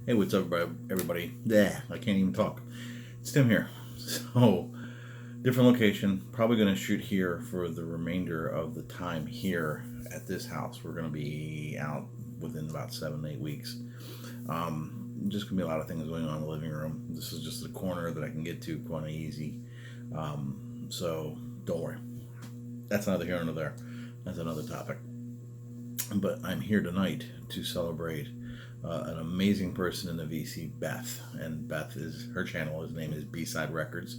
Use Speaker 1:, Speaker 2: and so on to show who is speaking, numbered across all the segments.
Speaker 1: Hey, what's up, everybody? Yeah, I can't even talk. It's Tim here. So, different location. Probably going to shoot here for the remainder of the time here at this house. We're going to be out within about 7, 8 weeks. Just going to be a lot of things going on in the living room. This is just a corner that I can get to quite easy. So, don't worry. That's neither here nor there. That's another topic. But I'm here tonight to celebrate an amazing person in the VC, Beth. And Beth is her channel. His name is B Side Records.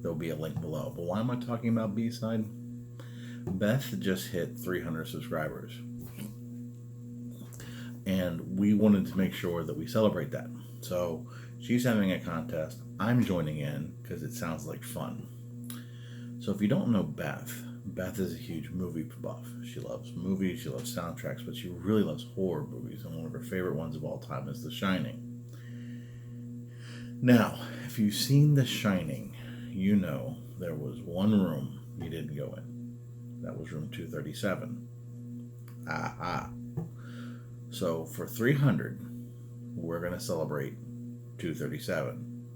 Speaker 1: There'll be a link below. But why am I talking about B Side? Beth just hit 300 subscribers, and we wanted to make sure that we celebrate that. So she's having a contest. I'm joining in because it sounds like fun. So if you don't know Beth, Beth is a huge movie buff. She loves movies, she loves soundtracks, but she really loves horror movies. And one of her favorite ones of all time is The Shining. Now, if you've seen The Shining, you know there was one room you didn't go in. That was room 237. Aha. So for 300, we're going to celebrate 237.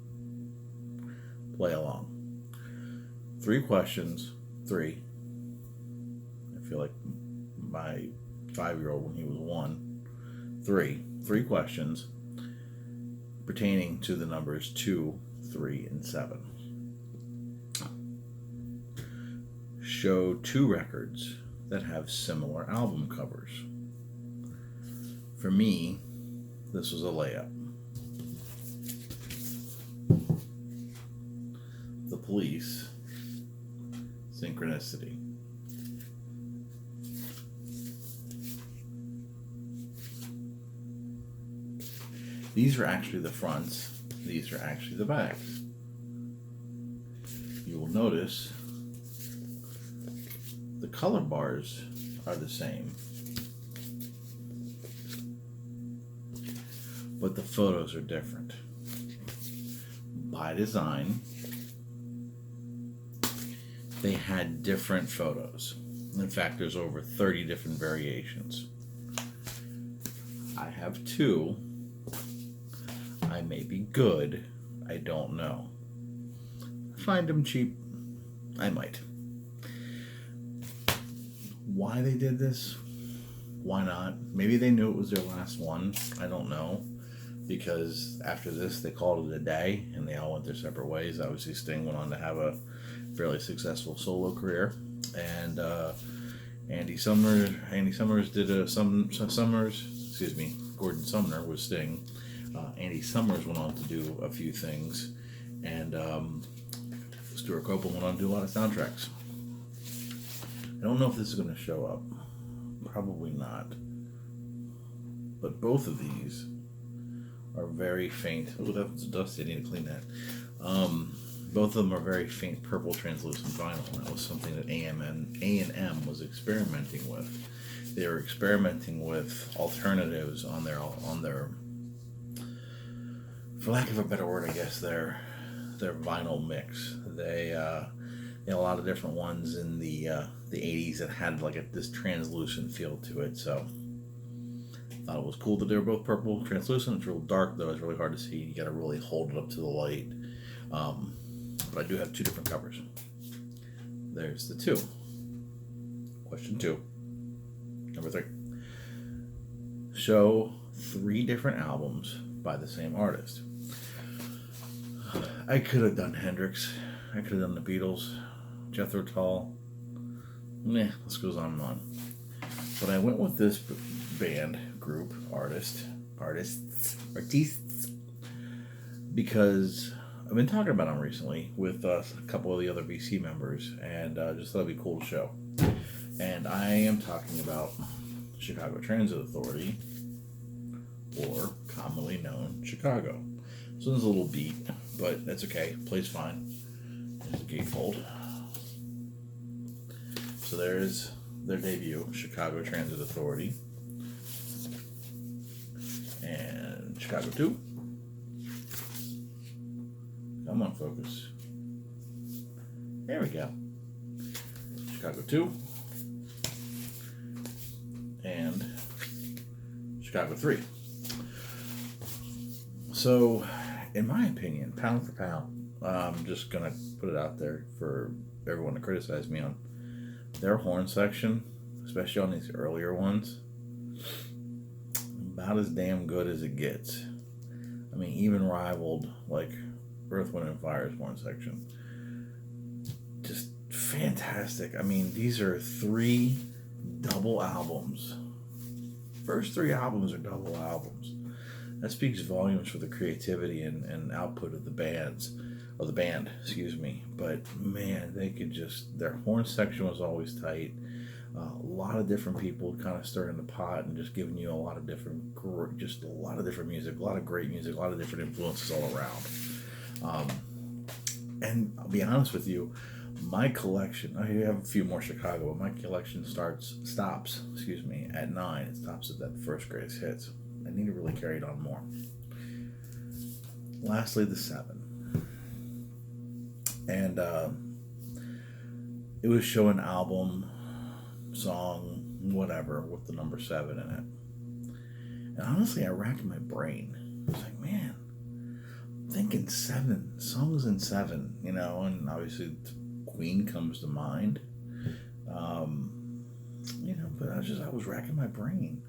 Speaker 1: Play along. 3 questions. Three. I feel like my 5-year-old when he was one. Three questions pertaining to the numbers 2, 3, and 7. Show 2 records that have similar album covers. For me, this was a layup. The Police, Synchronicity. These are actually the fronts, these are actually the backs. You will notice the color bars are the same, but the photos are different. By design, they had different photos. In fact, there's over 30 different variations. I have 2. I may be good. I don't know. Find them cheap. I might. Why they did this? Why not? Maybe they knew it was their last one. I don't know. Because after this, they called it a day and they all went their separate ways. Obviously, Sting went on to have a fairly successful solo career. And Andy Summers did Gordon Sumner was Sting. Andy Summers went on to do a few things, and Stuart Copeland went on to do a lot of soundtracks. I don't know if this is going to show up. Probably not. But both of these are very faint. Oh, that's dusty. I need to clean that. Both of them are very faint purple translucent vinyl. That was something that A&M was experimenting with. They were experimenting with alternatives on their, for lack of a better word, I guess, their vinyl mix. They had a lot of different ones in the 80s that had like this translucent feel to it. So I thought it was cool that they were both purple translucent. It's real dark though. It's really hard to see. You got to really hold it up to the light. But I do have 2 different covers. There's the 2. Question 2. Number 3. Show 3 different albums by the same artist. I could have done Hendrix. I could have done the Beatles, Jethro Tull. This goes on and on. But I went with this band, group, artists, because I've been talking about them recently with a couple of the other VC members, and just thought it'd be cool to show. And I am talking about Chicago Transit Authority, or commonly known Chicago. So there's a little beat, but that's okay. Plays fine. There's a gatefold. So there's their debut, Chicago Transit Authority, and Chicago 2. Come on, focus. There we go. Chicago 2 and Chicago 3. So, in my opinion, pound for pound, I'm just gonna put it out there for everyone to criticize me on their horn section, especially on these earlier ones. About as damn good as it gets. I mean, even rivaled like Earth, Wind, and Fire's horn section. Just fantastic. I mean, these are 3 double albums. First 3 albums are double albums. That speaks volumes for the creativity and output of the band, excuse me. But man, they could just, their horn section was always tight. A lot of different people kind of stirring the pot and just giving you a lot of different, just a lot of different music, a lot of great music, a lot of different influences all around. And I'll be honest with you, my collection, I have a few more Chicago, but my collection stops at 9. It stops at that first greatest hits. I need to really carry it on more. Lastly, the 7. And it was showing album, song, whatever, with the number 7 in it. And honestly, I racked my brain. I was like, man, I'm thinking 7, songs in 7, and obviously Queen comes to mind. But I was racking my brain.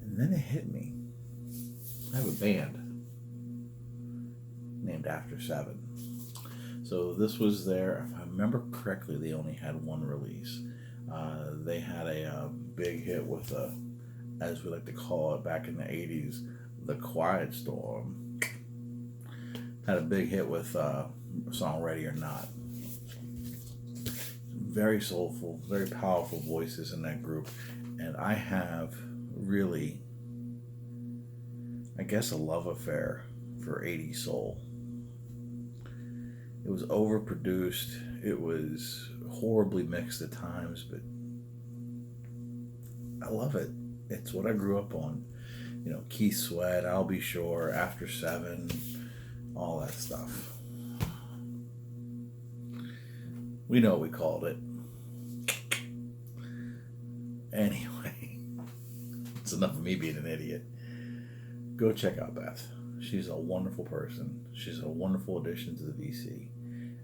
Speaker 1: And then it hit me. I have a band named after 7. So this was their, if I remember correctly, they only had 1 release. They had a big hit with as we like to call it back in the 80s, The Quiet Storm. Had a big hit with song Ready or Not. Very soulful, very powerful voices in that group. And I have really, I guess, a love affair for 80s soul. It was overproduced. It was horribly mixed at times, but I love it. It's what I grew up on. Keith Sweat, I'll Be Sure, After 7, all that stuff. We know what we called it. Anyway, it's enough of me being an idiot. Go check out Beth. She's a wonderful person. She's a wonderful addition to the VC.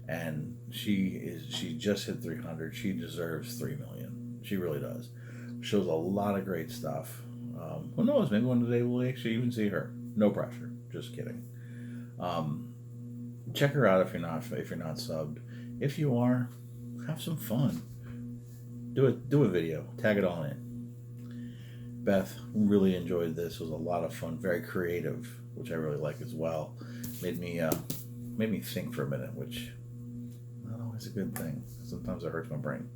Speaker 1: And she just hit 300. She deserves 3 million. She really does. Shows a lot of great stuff. Who knows? Maybe one day we'll actually even see her. No pressure. Just kidding. Check her out if you're not subbed. If you are, have some fun. Do a video. Tag it all in. Beth, really enjoyed this. It was a lot of fun. Very creative, which I really like as well. Made me think for a minute, which not always a good thing. Sometimes it hurts my brain.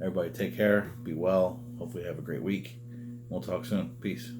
Speaker 1: Everybody take care. Be well. Hopefully have a great week. We'll talk soon. Peace.